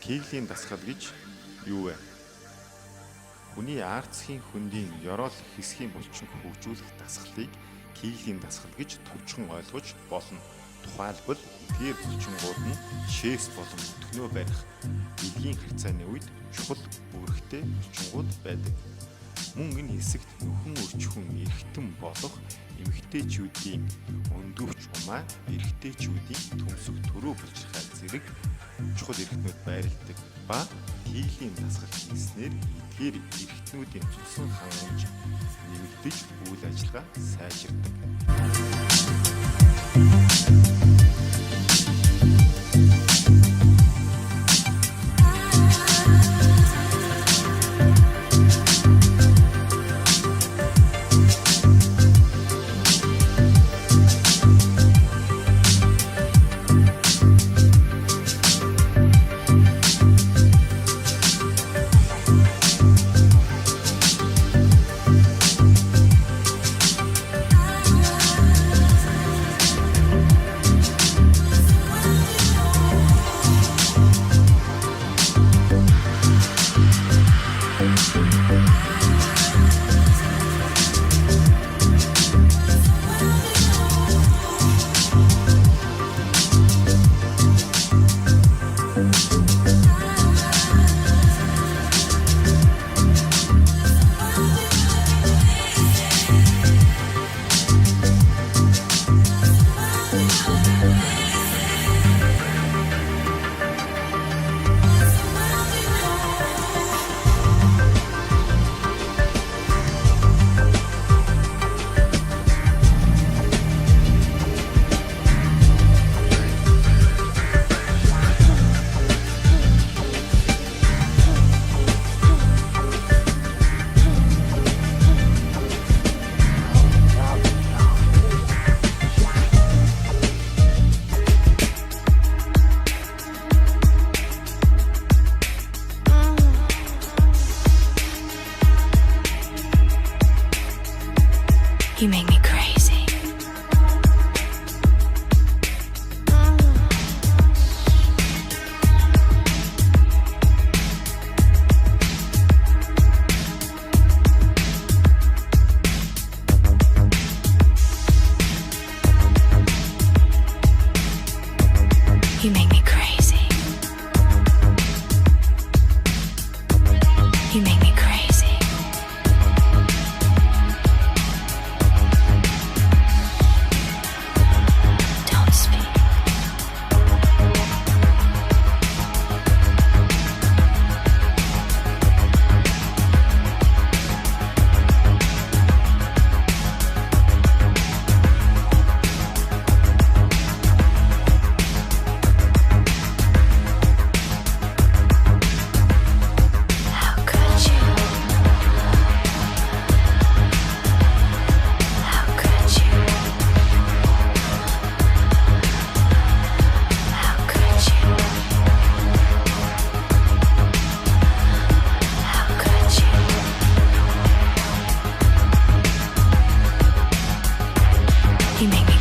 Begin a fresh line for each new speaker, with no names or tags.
Кеглийн дасгал гэж юу вэ? Хүний арцхийн хөндийн ёроол хэсгийн булчин хөгжүүлэх дасгалыг Кеглийн дасгал гэж товчхон ойлгож болно. Тухайлбал эдгээр булчингууд нь шээс болон өтгнөө барих эдгийн харьцааны үед чухал үүрэгтэй булчингууд байдаг. Мөн энэ хэсэгт нөхөн өрчхөн эргэтэн болох эмэгтэйчүүдийн өндөвч умаа, эрэгтэйчүүдийн төмсөх төрөө булчирхай зэрэг чухал эргэтнүүд байрладаг ба Кеглийн дасгал хийснээр эдгээр эргэтнүүдийн цусан хангамж нэмэгдэж үйл ажиллагаа сайжирдаг.
You make me crazy. You make me crazy. You make me crazy. Don't speak. How could you? How could you? How could you? How could you? You make me